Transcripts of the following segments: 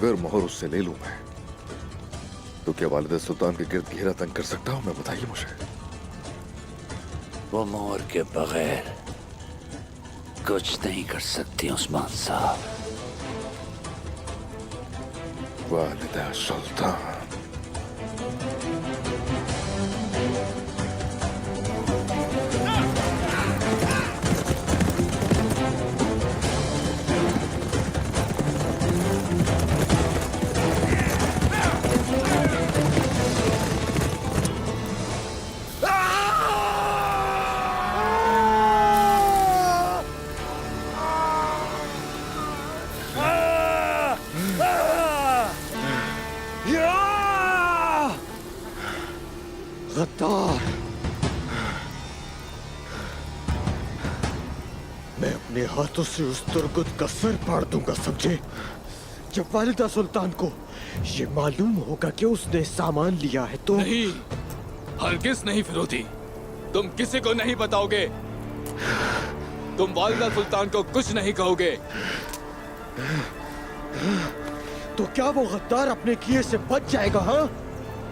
अगर मोहर उससे ले लूं मैं, तो क्या वालिद सुल्तान के गिर्द घेरा तंग कर सकता हूं मैं? बताइए मुझे। वो मोहर के बगैर कुछ नहीं कर सकती उस्मान साहब। वालिद सुल्तान। गद्दार, मैं अपने हाथों से उस तुर्गुत का सर फाड़ दूंगा, समझे? जब वालिदा सुल्तान को ये मालूम होगा कि उसने सामान लिया है तो। नहीं, हरगिज़ नहीं फिरोती, तुम किसी को नहीं बताओगे। तुम वालिदा सुल्तान को कुछ नहीं कहोगे। तो क्या वो गद्दार अपने किए से बच जाएगा? हाँ,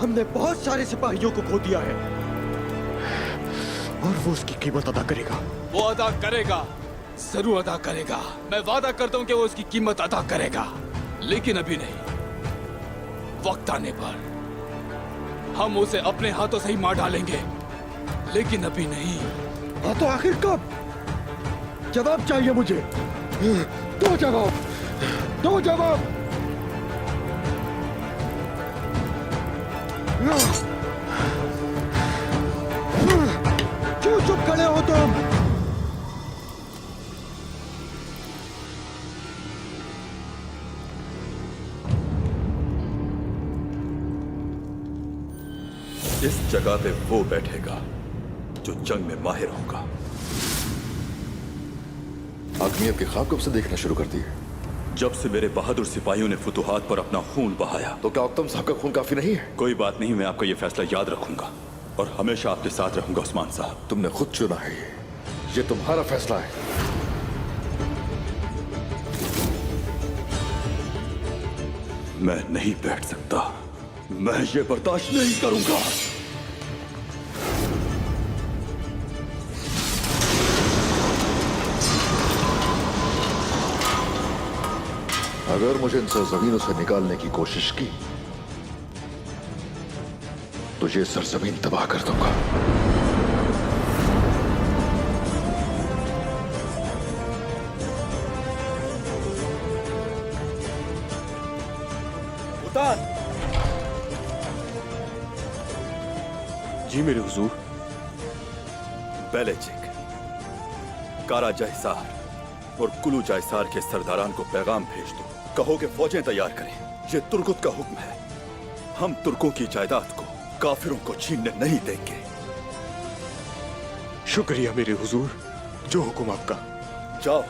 हमने बहुत सारे सिपाहियों को खो दिया है और वो उसकी कीमत अदा करेगा। वो अदा करेगा, जरूर अदा करेगा। मैं वादा करता हूँ कि वो उसकी कीमत अदा करेगा, लेकिन अभी नहीं। वक्त आने पर हम उसे अपने हाथों से ही मार डालेंगे, लेकिन अभी नहीं। हाँ, तो आखिर कब? जवाब चाहिए मुझे। दो जवाब, दो जवाब। क्यों चुप खड़े हो तुम? इस जगह पे वो बैठेगा जो जंग में माहिर होगा। आदमियत के ख्वाब कब से देखना शुरू कर दिए? जब से मेरे बहादुर सिपाहियों ने फुतुहात पर अपना खून बहाया। तो क्या उक्तम साहब का खून काफी नहीं है? कोई बात नहीं, मैं आपका ये फैसला याद रखूंगा और हमेशा आपके साथ रहूंगा उस्मान साहब। तुमने खुद चुना है, ये तुम्हारा फैसला है। मैं नहीं बैठ सकता, मैं ये बर्दाश्त नहीं करूंगा। अगर मुझे इन सरजमीनों से निकालने की कोशिश की तो ये सरजमीन तबाह कर दूंगा। सुल्तान! जी मेरे हुजूर। बेलेचिक, कारा जयसार और कुलू जयसार के सरदारान को पैगाम भेज दो। कहो कि फौजें तैयार करें। ये तुर्गुत का हुक्म है। हम तुर्कों की जायदाद को काफिरों को छीनने नहीं देंगे। शुक्रिया मेरे हुजूर, जो हुक्म आपका। जाओ।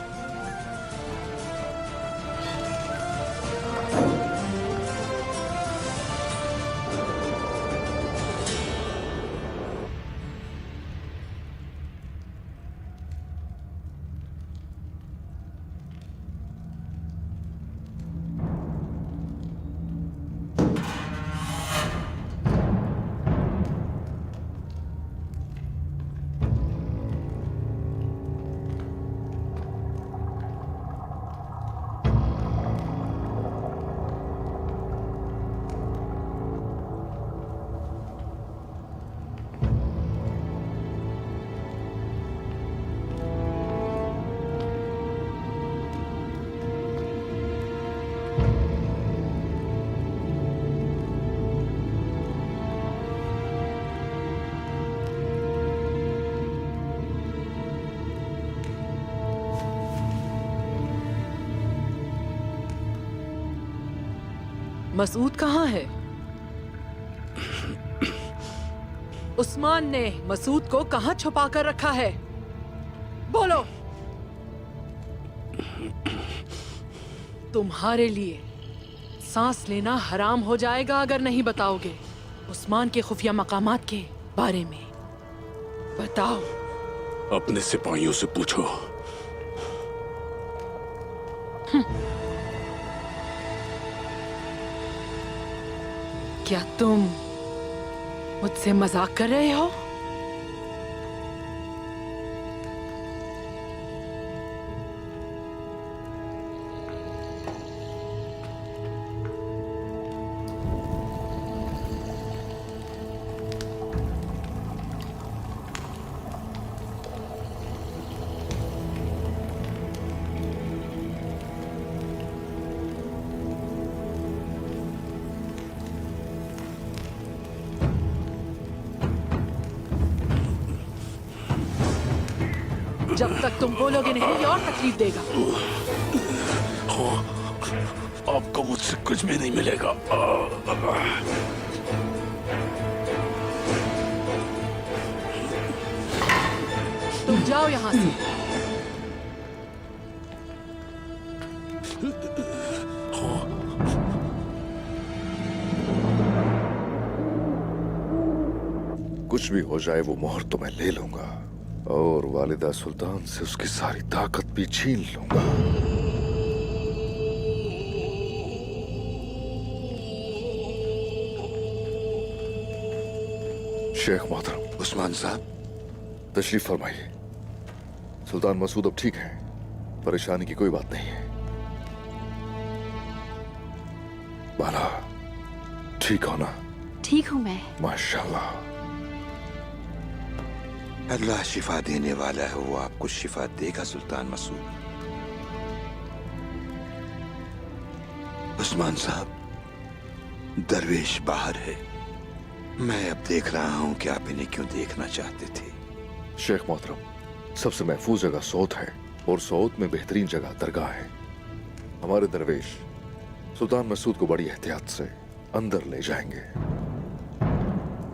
मसूद कहाँ है? उस्मान ने मसूद को कहाँ छुपा कर रखा है? बोलो। तुम्हारे लिए सांस लेना हराम हो जाएगा अगर नहीं बताओगे उस्मान के खुफिया मकामात के बारे में। बताओ। अपने सिपाहियों से पूछो। क्या तुम मुझसे मजाक कर रहे हो? जब तक तुम बोलोगे नहीं ये और तकलीफ देगा। आपको मुझसे कुछ भी नहीं मिलेगा। तुम जाओ यहां से। कुछ भी हो जाए वो मोहर तो मैं ले लूंगा और वालिदा सुल्तान से उसकी सारी ताकत भी छीन लूंगा। शेख मोहतरम, उस्मान साहब, तशरीफ फरमाइए। सुल्तान मसूद अब ठीक है, परेशानी की कोई बात नहीं है। बाला ठीक हो ना? ठीक हूँ मैं। माशाल्लाह। अल्लाह शिफा देने वाला है, वो आपको शिफा देगा सुल्तान मसूद। उस्मान साहब, दरवेश बाहर है। मैं अब देख रहा हूं कि आप इन्हें क्यों देखना चाहते थे। शेख मोहतरम, सबसे महफूज जगह सौत है और सौत में बेहतरीन जगह दरगाह है। हमारे दरवेश सुल्तान मसूद को बड़ी एहतियात से अंदर ले जाएंगे।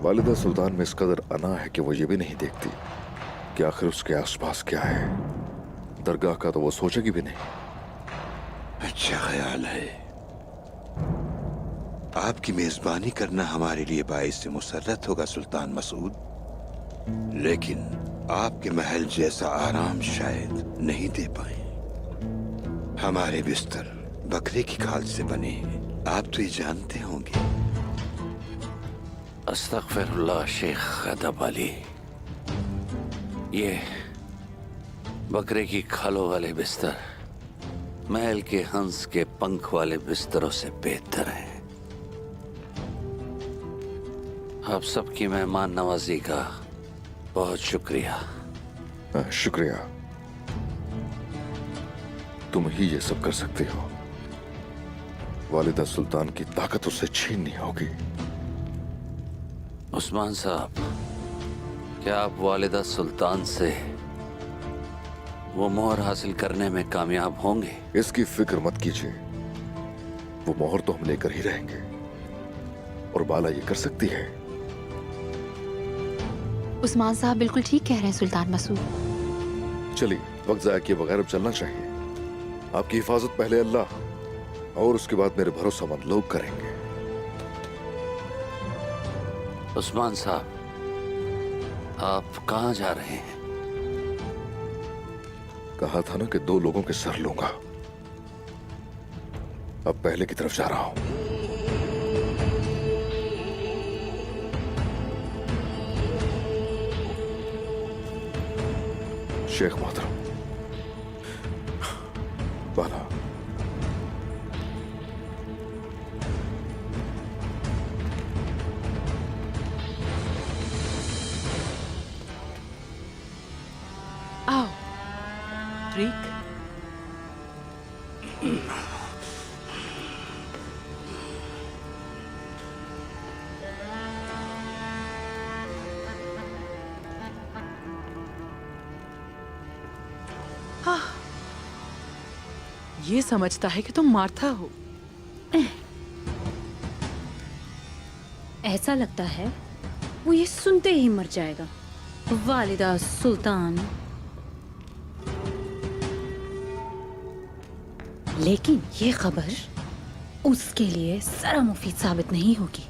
वालिदा सुल्तान में इस कदर अना है कि वो ये भी नहीं देखती कि आखिर उसके आसपास क्या है। दरगाह का तो वो सोचेगी भी नहीं। अच्छा ख्याल है। आपकी मेजबानी करना हमारे लिए बाइस मुसर्रत होगा सुल्तान मसूद, लेकिन आपके महल जैसा आराम शायद नहीं दे पाए। हमारे बिस्तर बकरे की खाल से बने हैं, आप तो ये जानते होंगे। अस्तगफिरुल्लाह शेख अदब अली, ये बकरे की खालों वाले बिस्तर महल के हंस के पंख वाले बिस्तरों से बेहतर है। आप सबकी मेहमान नवाजी का बहुत शुक्रिया। शुक्रिया। तुम ही ये सब कर सकते हो। वालिदा सुल्तान की ताकत उससे छीननी होगी। उस्मान साहब, क्या आप वालिदा सुल्तान से वो मोहर हासिल करने में कामयाब होंगे? इसकी फिक्र मत कीजिए, वो मोहर तो हम लेकर ही रहेंगे और बाला ये कर सकती है। उस्मान साहब बिल्कुल ठीक कह रहे हैं सुल्तान मसूद। चलिए, वक्त जाया किए बगैर अब चलना चाहिए। आपकी हिफाजत पहले अल्लाह और उसके बाद मेरे भरोसेमंद लोग करेंगे। उस्मान साहब, आप कहाँ जा रहे हैं? कहा था ना कि 2 लोगों के सर लूंगा। अब पहले की तरफ जा रहा हूं। शेख मोहतरम, बाला, आओ ट्रीक। ये समझता है कि तुम मार्था हो। ऐसा लगता है वो ये सुनते ही मर जाएगा। वालिदा सुल्तान। लेकिन ये खबर उसके लिए जरा मुफीद साबित नहीं होगी।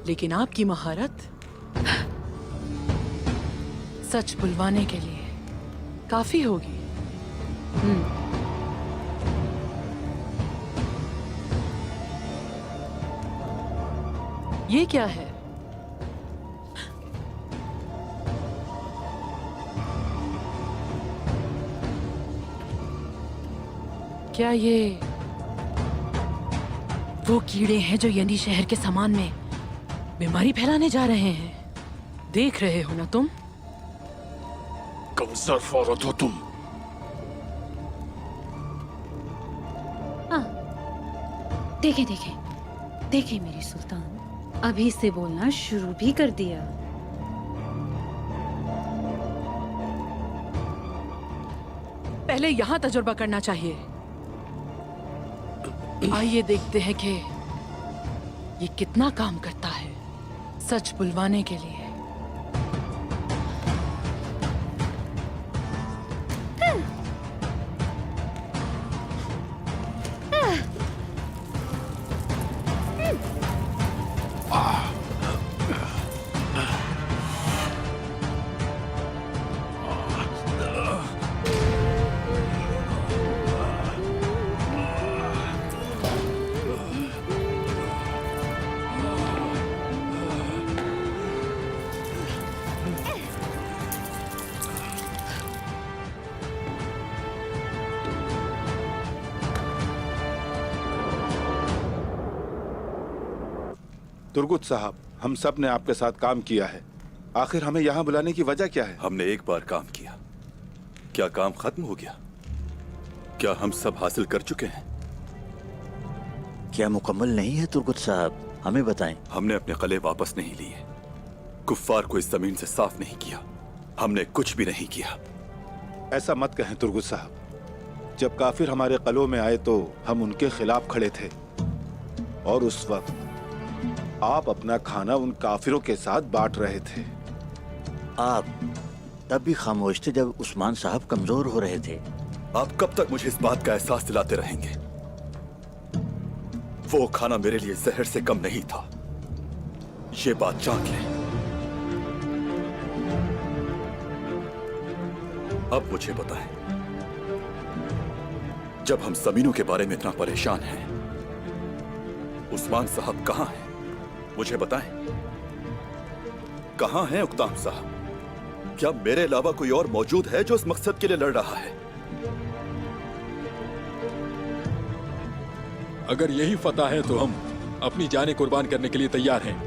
लेकिन आपकी महारत सच बुलवाने के लिए काफी होगी। ये क्या है? क्या ये वो कीड़े हैं जो यनी शहर के सामान में बीमारी फैलाने जा रहे हैं? देख रहे हो ना तुम? कम सर्फ औरत हो तुम। हाँ, देखे देखे देखे मेरी सुल्तान, अभी से बोलना शुरू भी कर दिया। पहले यहाँ तजुर्बा करना चाहिए। आइए देखते हैं कि ये कितना काम करता है सच बुलवाने के लिए। तुर्गुत साहब, हम सब ने आपके साथ काम किया है, आखिर हमें यहाँ बुलाने की वजह क्या है? हमने एक बार काम किया, क्या काम खत्म हो गया? क्या हम सब हासिल कर चुके हैं? क्या मुकम्मल नहीं है तुर्गुत साहब? हमें बताएं। हमने अपने कले वापस नहीं लिए, कुफ्फार को इस जमीन से साफ नहीं किया, हमने कुछ भी नहीं किया। ऐसा मत कहें तुर्गुत साहब, जब काफिर हमारे कलों में आए तो हम उनके खिलाफ खड़े थे, और उस वक्त आप अपना खाना उन काफिरों के साथ बांट रहे थे। आप तब भी खामोश थे जब उस्मान साहब कमजोर हो रहे थे। आप कब तक मुझे इस बात का एहसास दिलाते रहेंगे? वो खाना मेरे लिए जहर से कम नहीं था, ये बात जान लें। अब मुझे बताएं, जब हम जमीनों के बारे में इतना परेशान हैं, उस्मान साहब कहां हैं? मुझे बताएं, कहां हैं उक्ताम साहब? क्या मेरे अलावा कोई और मौजूद है जो इस मकसद के लिए लड़ रहा है? अगर यही फतह है तो हम अपनी जानें कुर्बान करने के लिए तैयार हैं।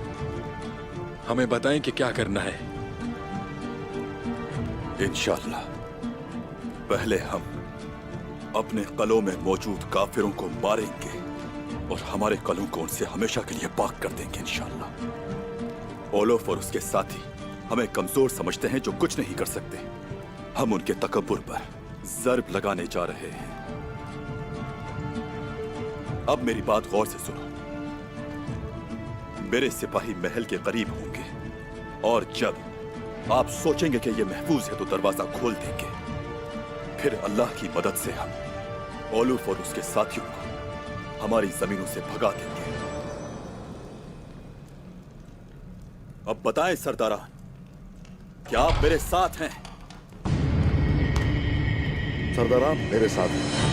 हमें बताएं कि क्या करना है। इंशाअल्लाह पहले हम अपने कलों में मौजूद काफिरों को मारेंगे और हमारे कलों को उनसे हमेशा के लिए पाक कर देंगे इंशाअल्लाह। ओलोफ और उसके साथी हमें कमजोर समझते हैं जो कुछ नहीं कर सकते। हम उनके तकब्बुर पर ज़र्ब लगाने जा रहे हैं। अब मेरी बात गौर से सुनो। मेरे सिपाही महल के करीब होंगे और जब आप सोचेंगे कि यह महफूज है तो दरवाजा खोल देंगे। फिर अल्लाह की मदद से हम ओलूफ और उसके साथियों को हमारी जमीनों से भगा देंगे। अब बताएं सरदारान, क्या आप मेरे साथ हैं? सरदारान मेरे साथ हैं।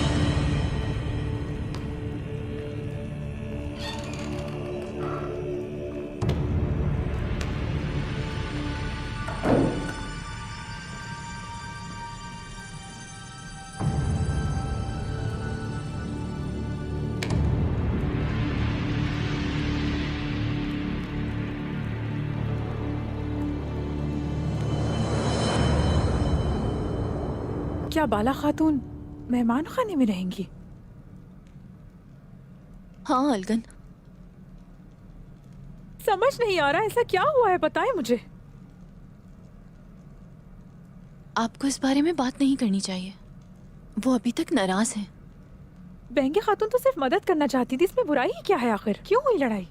क्या बाला खातून मेहमान खाने में रहेंगी? हाँ अलगन। समझ नहीं आ रहा ऐसा क्या हुआ है, बताएं मुझे। आपको इस बारे में बात नहीं करनी चाहिए, वो अभी तक नाराज हैं। बेंगे खातून तो सिर्फ मदद करना चाहती थी, इसमें बुराई ही क्या है? आखिर क्यों हुई लड़ाई?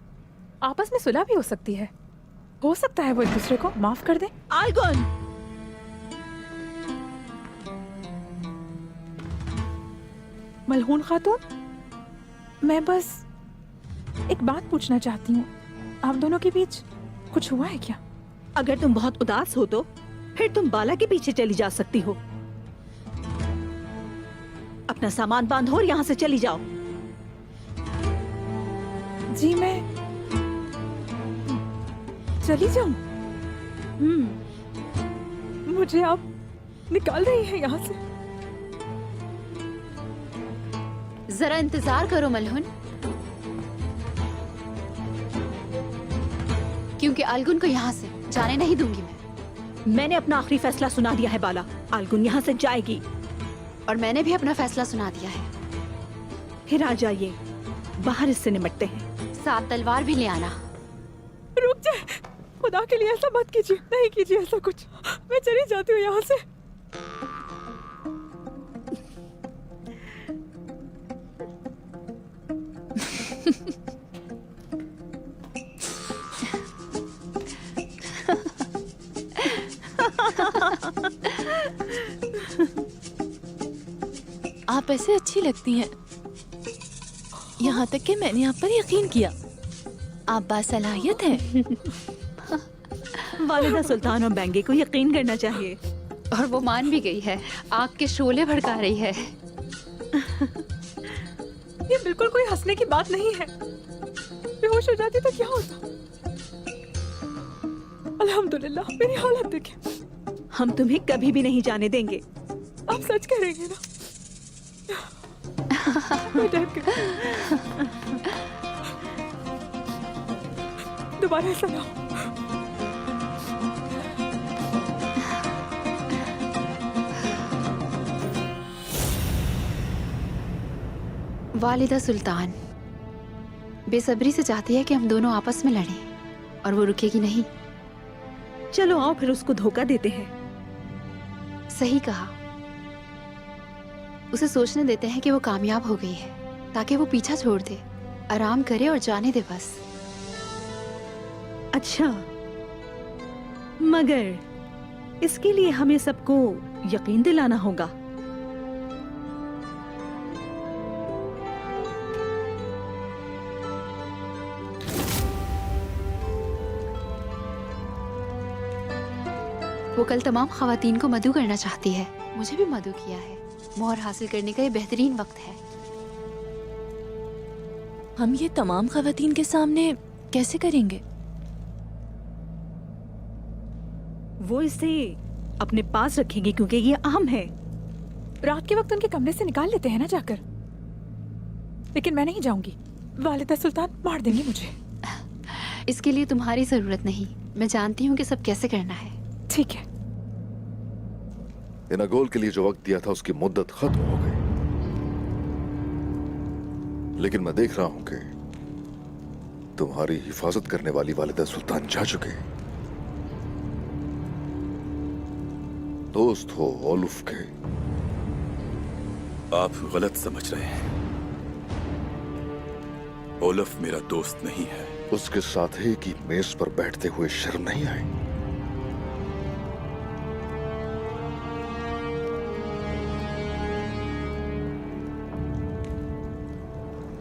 आपस में सुलह भी हो सकती है। हो सकता है वो एक दूसरे को माफ कर दे। अलगन, मलहून खातून, मैं बस एक बात पूछना चाहती हूँ, आप दोनों के बीच कुछ हुआ है क्या? अगर तुम बहुत उदास हो तो फिर तुम बाला के पीछे चली जा सकती हो। अपना सामान बांधो और यहाँ से चली जाओ। जी मैं चली जाऊं? मुझे आप निकाल रही हैं यहाँ से? जरा इंतजार करो मलहुन, क्योंकि अलगुन को यहाँ से जाने नहीं दूंगी मैं। मैंने अपना आखिरी फैसला सुना दिया है बाला, अलगुन यहाँ से जाएगी। और मैंने भी अपना फैसला सुना दिया है। फिर आ जाइए, बाहर इससे निपटते हैं। साथ तलवार भी ले आना। रुक जाए, खुदा के लिए ऐसा मत कीजिए, नहीं कीजिए ऐसा कुछ। मैं चली जाती हूँ यहाँ से। आप ऐसे अच्छी लगती हैं, यहाँ तक कि मैंने आप पर यकीन किया। आप बासलाहियत हैं। वालिदा सुल्तान और बेंगे को यकीन करना चाहिए। और वो मान भी गई है, आग के शोले भड़का रही है। ये बिल्कुल कोई हंसने की बात नहीं है। बेहोश हो जाती तो क्या होता? अल्हम्दुलिल्लाह, मेरी हालत देखें। हम तुम्हें कभी भी नहीं जाने देंगे। आप सच करेंगे ना? मैं डर गई। दोबारा ऐसा ना हो। वालिदा सुल्तान बेसब्री से चाहती है कि हम दोनों आपस में लड़ें, और वो रुकेगी नहीं। चलो आओ फिर उसको धोखा देते हैं। सही कहा। उसे सोचने देते हैं कि वो कामयाब हो गई है, ताकि वो पीछा छोड़ दे, आराम करे और जाने दे बस। अच्छा, मगर इसके लिए हमें सबको यकीन दिलाना होगा। वो कल तमाम खवातीन को मधु करना चाहती है। मुझे भी मधु किया है। मोहर हासिल करने का ये बेहतरीन वक्त है। हम ये तमाम खवातीन के सामने कैसे करेंगे? वो इसे अपने पास रखेंगे क्योंकि ये अहम है। रात के वक्त उनके कमरे से निकाल लेते हैं ना जाकर। लेकिन मैं नहीं जाऊंगी, वालिदा सुल्तान मार देंगी मुझे। इसके लिए तुम्हारी जरूरत नहीं, मैं जानती हूँ कि सब कैसे करना है। ठीक है। इनागोल के लिए जो वक्त दिया था उसकी मुद्दत खत्म हो गई, लेकिन मैं देख रहा हूं कि तुम्हारी हिफाजत करने वाली वालिदा सुल्तान जा चुके। दोस्त हो ओलुफ के। आप गलत समझ रहे हैं। ओलफ मेरा दोस्त नहीं है। उसके साथ ही की मेज पर बैठते हुए शर्म नहीं आई?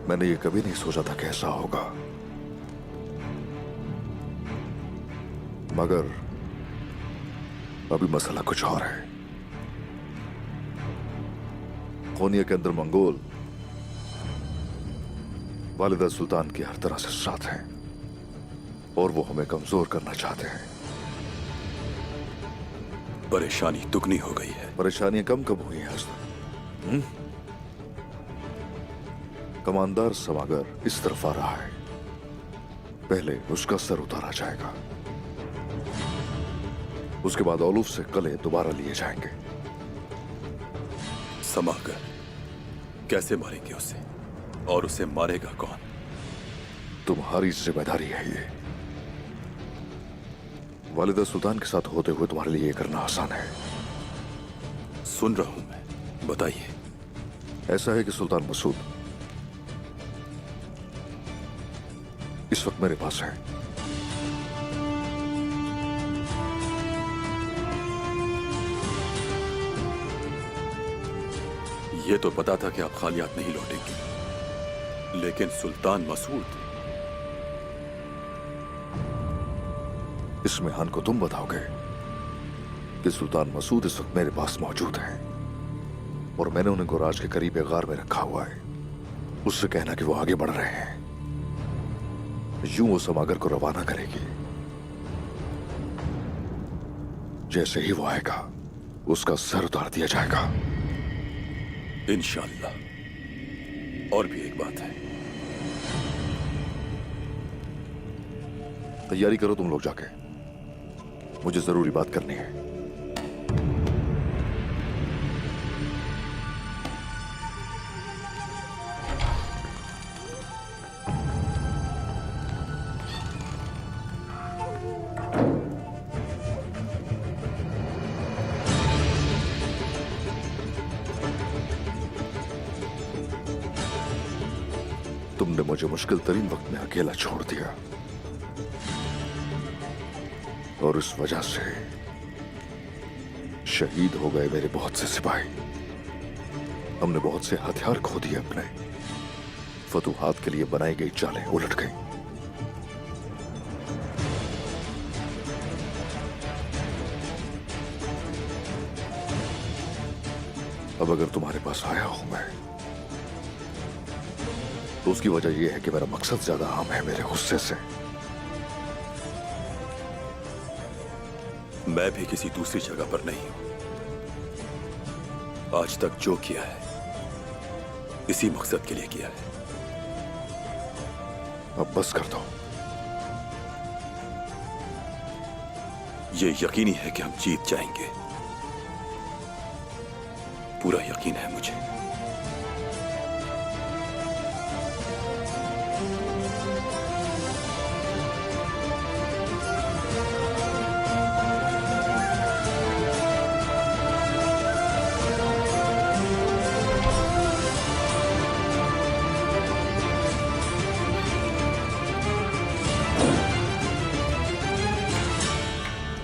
मैंने ये कभी नहीं सोचा था कि ऐसा होगा, मगर अभी मसला कुछ और है। कोनिया के अंदर मंगोल वालिदा सुल्तान की हर तरह से साथ हैं और वो हमें कमजोर करना चाहते हैं। परेशानी दुगनी हो गई है। परेशानियां कम कब हुई हैं हसन? कमांडर समागर इस तरफ आ रहा है। पहले उसका सर उतारा जाएगा, उसके बाद ओलुफ से कले दोबारा लिए जाएंगे। समागर कैसे मारेंगे उसे, और उसे मारेगा कौन? तुम्हारी जिम्मेदारी है ये। वालिदा सुल्तान के साथ होते हुए तुम्हारे लिए ये करना आसान है। सुन रहा हूं मैं, बताइए। ऐसा है कि सुल्तान मसूद इस वक्त मेरे पास है। ये तो पता था कि आप खालियात नहीं लौटेंगे, लेकिन सुल्तान मसूद। इस मेहमान को तुम बताओगे कि सुल्तान मसूद इस वक्त मेरे पास मौजूद है और मैंने उन्हें गुराज के करीब एक गार में रखा हुआ है। उससे कहना कि वो आगे बढ़ रहे हैं। यूं वो समागर को रवाना करेगी जैसे ही वो आएगा उसका सर उतार दिया जाएगा। इंशाअल्लाह। और भी एक बात है। तैयारी करो तुम लोग जाके, मुझे जरूरी बात करनी है। तुमने मुझे मुश्किल तरीन वक्त में अकेला छोड़ दिया और इस वजह से शहीद हो गए मेरे बहुत से सिपाही। हमने बहुत से हथियार खो दिए अपने। फतूहात के लिए बनाई गई चालें उलट गई। अब अगर तुम्हारे पास आया हूं मैं तो उसकी वजह यह है कि मेरा मकसद ज्यादा अहम है मेरे गुस्से से। मैं भी किसी दूसरी जगह पर नहीं हूं। आज तक जो किया है इसी मकसद के लिए किया है। अब बस कर दो। ये यकीनी है कि हम जीत जाएंगे। पूरा यकीन है मुझे।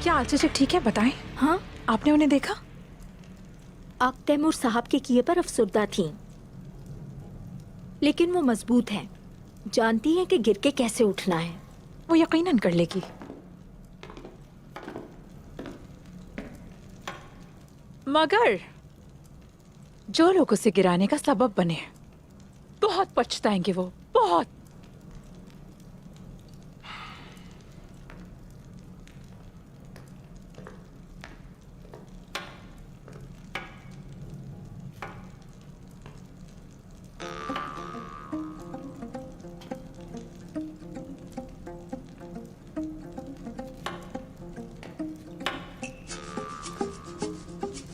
क्या आलची जी ठीक है, बताएं। हाँ, आपने उन्हें देखा? आप तैमूर साहब के किए पर अफसुर्दा थीं, लेकिन वो मजबूत हैं। जानती हैं कि गिर के कैसे उठना है। वो यकीनन कर लेगी। मगर जो लोग उसे गिराने का सबब बने बहुत पछताएंगे वो, बहुत।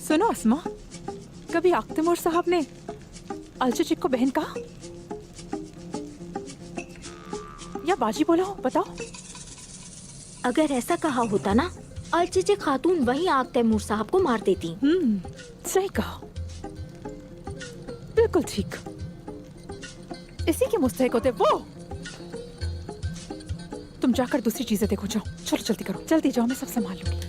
सुनो अस्मा, कभी आख्तमूर साहब ने अलचचिक को बहन कहा या बाजी बोला हो? बताओ। अगर ऐसा कहा होता ना, अलचिचे खातून वही आग तैमूर साहब को मार देती। सही कहा, बिल्कुल ठीक। इसी के मुस्तहिक होते वो। तुम जाकर दूसरी चीजें देखो, जाओ। चलो जल्दी करो, जल्दी जाओ, मैं सब संभाल लूंगी।